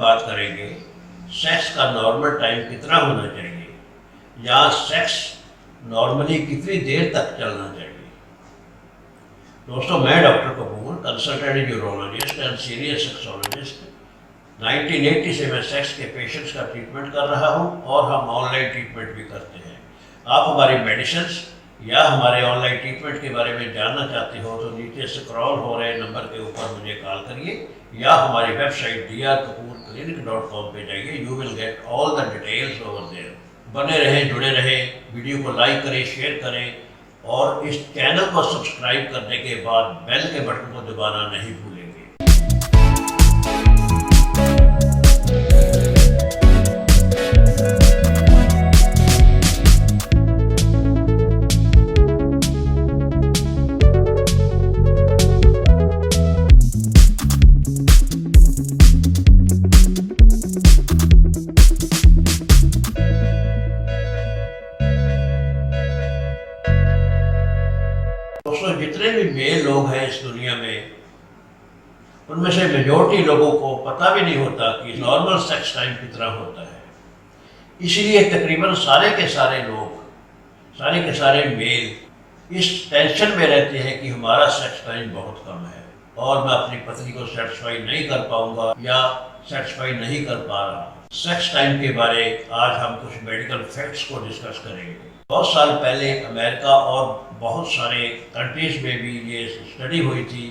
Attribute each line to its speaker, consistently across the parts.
Speaker 1: बात करेंगे सेक्स का नॉर्मल टाइम कितना होना चाहिए या सेक्स नॉर्मली कितनी देर तक चलना चाहिए। दोस्तों, मैं doctor Kapoor, consultant urologist and senior sexologist, 1980 से मैं सेक्स के पेशेंट्स का ट्रीटमेंट कर रहा हूं और हम ऑनलाइन ट्रीटमेंट भी करते हैं। आप हमारी मेडिसिन्स या हमारे ऑनलाइन ट्रीटमेंट के बारे में जानना चाहते हो तो नीचे स्क्रॉल हो रहे नंबर के ऊपर मुझे कॉल करिए या हमारी वेबसाइट drkapurclinic.com पे जाइए। You will get all the details over there. बने रहें, जुड़े रहें, वीडियो को लाइक करें, शेयर करें और इस चैनल को सब्सक्राइब करने के बाद बेल के बटन को दबाना नहीं भूलेंगे। दोस्तों, जितने भी मेल लोग हैं इस दुनिया में, उनमें से मेजॉरिटी लोगों को पता भी नहीं होता कि नॉर्मल सेक्स टाइम कितना होता है। इसीलिए तकरीबन सारे के सारे लोग, सारे के सारे मेल इस टेंशन में रहते हैं कि हमारा सेक्स टाइम बहुत कम है और मैं अपनी पत्नी को सेटिस्फाई नहीं कर पाऊंगा या सेटिस्फाई नहीं कर पा रहा। सेक्स टाइम के बारे आज हम कुछ मेडिकल फैक्ट्स को डिस्कस करेंगे। बहुत साल पहले अमेरिका और बहुत सारे कंट्रीज में भी ये स्टडी हुई थी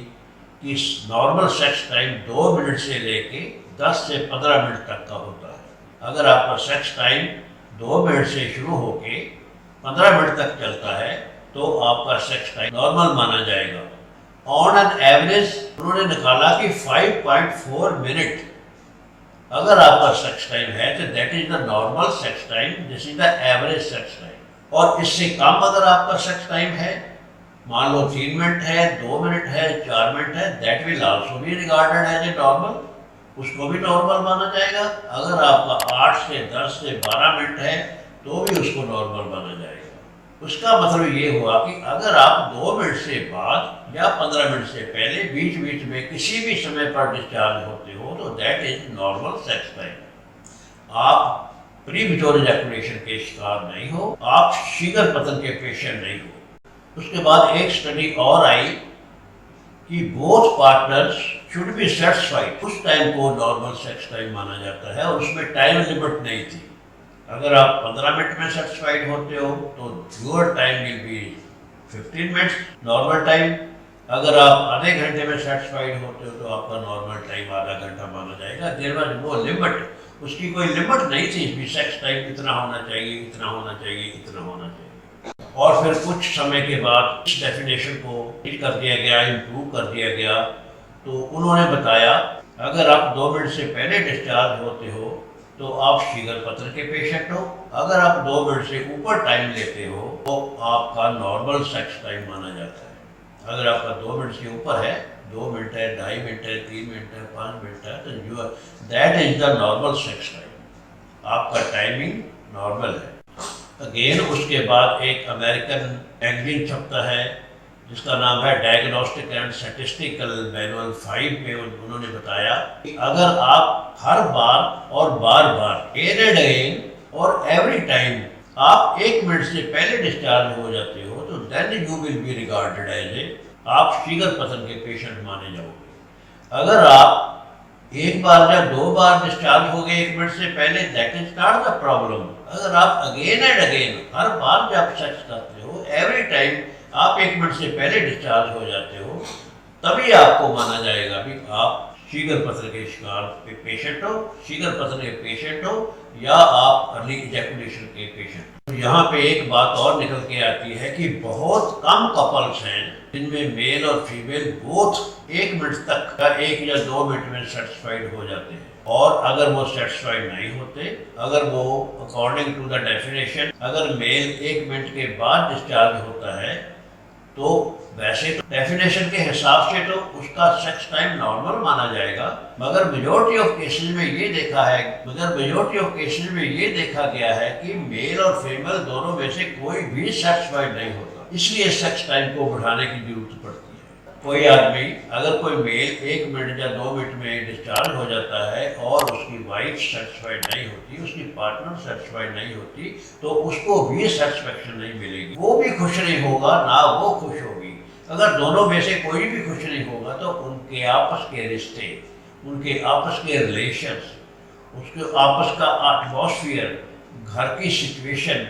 Speaker 1: कि नॉर्मल सेक्स टाइम 2 मिनट से लेके 10 से 15 मिनट तक का होता है। अगर आपका सेक्स टाइम 2 मिनट से शुरू होके 15 मिनट तक चलता है तो आपका सेक्स टाइम नॉर्मल माना जाएगा। ऑन एन एवरेज उन्होंने निकाला कि 5.4 मिनट अगर आपका सेक्स टाइम है तो that is the normal sex time, this is the average sex time. और इससे कम अगर आपका सेक्स टाइम है, मान लो 3 मिनट है, 2 मिनट है, 4 मिनट है, that will also be regarded as a normal, उसको भी नॉर्मल माना जाएगा। अगर आपका 8 से 10 से 12 मिनट है तो भी उसको नॉर्मल माना जाएगा। उसका मतलब ये हुआ कि अगर आप 2 मिनट से बाद या 15 मिनट से पहले बीच बीच में किसी भी समय पर डिस्चार्ज होते हो तो that is normal sex time. आप प्रीमेच्योर इजैकुलेशन के शिकार नहीं हो, आप शीघ्र पतन के पेशेंट नहीं हो। उसके बाद एक स्टडी और आई कि both partners should be satisfied. उस टाइम को नॉर्मल सेक्स टाइम माना जाता है और उसमें टाइम लिमिट नहीं थी। अगर आप 15 मिनट में सेटिस्फाइड होते हो तो your time will be 15 minutes normal time. अगर आप आधे घंटे में सेटिस्फाइड होते हो तो आपका नॉर्मल टाइम आधा घंटा माना जाएगा। देयर वाज नो लिमिट, उसकी कोई लिमिट नहीं थी इसमें सेक्स टाइम इतना होना चाहिए, इतना होना चाहिए, इतना होना चाहिए। और फिर कुछ समय के बाद इस डेफिनेशन को ठीक कर दिया गया, इम्प्रूव कर दिया गया। तो उन्होंने बताया अगर आप 2 मिनट से पहले डिस्चार्ज होते हो तो आप शीघ्र पतन के पेशेंट हो। अगर आप 2 मिनट से ऊपर टाइम लेते हो तो आपका नॉर्मल सेक्स टाइम माना जाता है। अगर आपका 2 मिनट से ऊपर है, 2 मिनट है, 2.5 मिनट है, 3 मिनट है, 5 मिनट है, तो you that is the normal sex time. आपका टाइमिंग नॉर्मल है। अगेन उसके बाद एक अमेरिकन मैगजीन छपता है जिसका नाम है डायग्नोस्टिक एंड स्टैटिस्टिकल मैनुअल 5 में उन्होंने बताया कि अगर आप हर बार और बार बार अगेन और एवरी टाइम आप 1 मिनट से पहले डिस्चार्ज हो जाते हो तो then you will be regarded as a आप शीघ्र पतन के पेशेंट माने जाओगे। अगर आप एक बार या 2 बार डिस्चार्ज हो गए 1 मिनट से पहले, that is not the problem. अगर आप अगेन एंड अगेन हर बार जब सेक्स करते हो, एवरी टाइम आप 1 मिनट से पहले डिस्चार्ज हो जाते हो, तभी आपको माना जाएगा कि आप शीघ्र पतन के शिकार पेशेंट हो, शीघ्र पतन के पेशेंट हो या आप अर्ली इजैकुलेशन के पेशेंट हो। यहाँ पे एक बात और निकल के आती है कि बहुत कम कपल्स हैं जिनमें मेल और फीमेल बोथ 1 मिनट तक का 1 या 2 मिनट में सेटिस्फाइड हो जाते हैं। और अगर वो सेटिस्फाइड नहीं होते, अगर वो अकॉर्डिंग टू द डेफिनेशन अगर मेल 1 मिनट के बाद डिस्चार्ज होता है तो वैसे तो डेफिनेशन के हिसाब से तो उसका सेक्स टाइम नॉर्मल माना जाएगा, मगर मेजॉरिटी ऑफ केसेस में ये देखा गया है कि मेल और फीमेल दोनों में से कोई भी सेटिस्फाइड नहीं होता। इसलिए सेक्स टाइम को बढ़ाने की जरूरत पड़ती है। कोई आदमी, अगर कोई मेल 1 मिनट या 2 मिनट में डिस्चार्ज हो जाता है और उसकी वाइफ सेटिस्फाइड नहीं होती, उसकी पार्टनर सेटिस्फाइड नहीं होती, तो उसको भी सेटिस्फेक्शन नहीं मिलेगी, वो भी खुश नहीं होगा, ना वो खुश होगी। अगर दोनों में से कोई भी खुश नहीं होगा तो उनके आपस के रिश्ते, उनके आपस के रिलेशंस, उसके आपस का एटमॉस्फेयर, घर की सिचुएशन,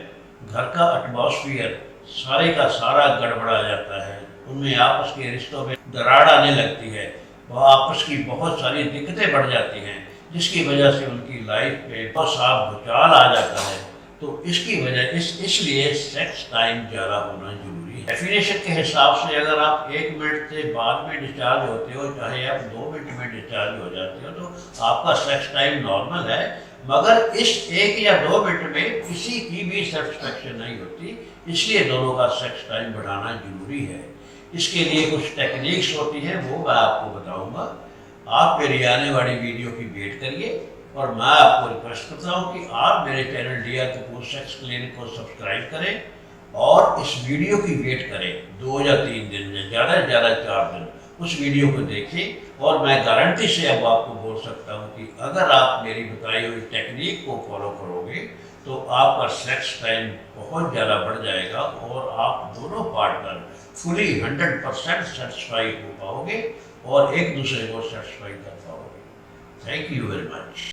Speaker 1: घर का एटमॉस्फेयर सारे का सारा गड़बड़ा जाता है। उनमें आपस के रिश्तों में दरार आने लगती है, वह आपस की बहुत सारी दिक्कतें बढ़ जाती हैं, जिसकी वजह से उनकी लाइफ में बहुत साफ भूचाल आ जाता है। तो इसकी वजह इसलिए सेक्स टाइम ज़्यादा होना जरूरी है। डेफिनेशन के हिसाब से अगर आप 1 मिनट से बाद में डिस्चार्ज होते हो, चाहे आप 2 मिनट में डिस्चार्ज हो जाते हो, तो आपका सेक्स टाइम नॉर्मल है। मगर इस 1 या 2 मिनट में किसी की भी सेटिस्फेक्शन नहीं होती, इसलिए दोनों का सेक्स टाइम बढ़ाना जरूरी है। इसके लिए कुछ टेक्निक्स होती हैं, वो मैं आपको बताऊंगा। आप मेरी आने वाली वीडियो की वेट करिए और मैं आपको रिक्वेस्ट करता हूँ कि आप मेरे channel D R Kapoor sex clinic को सब्सक्राइब करें और इस वीडियो की वेट करें 2 या 3 दिन में, ज़्यादा से ज़्यादा 4 दिन उस वीडियो को देखें। और मैं गारंटी से अब आपको बोल सकता हूँ कि अगर आप मेरी बताई हुई टेक्निक को फॉलो करोगे तो आपका सेक्स टाइम बहुत ज़्यादा बढ़ जाएगा और आप दोनों पार्टनर फुली 100% सेटिस्फाई हो पाओगे और एक दूसरे को सेटिस्फाई कर पाओगे। Thank you very much.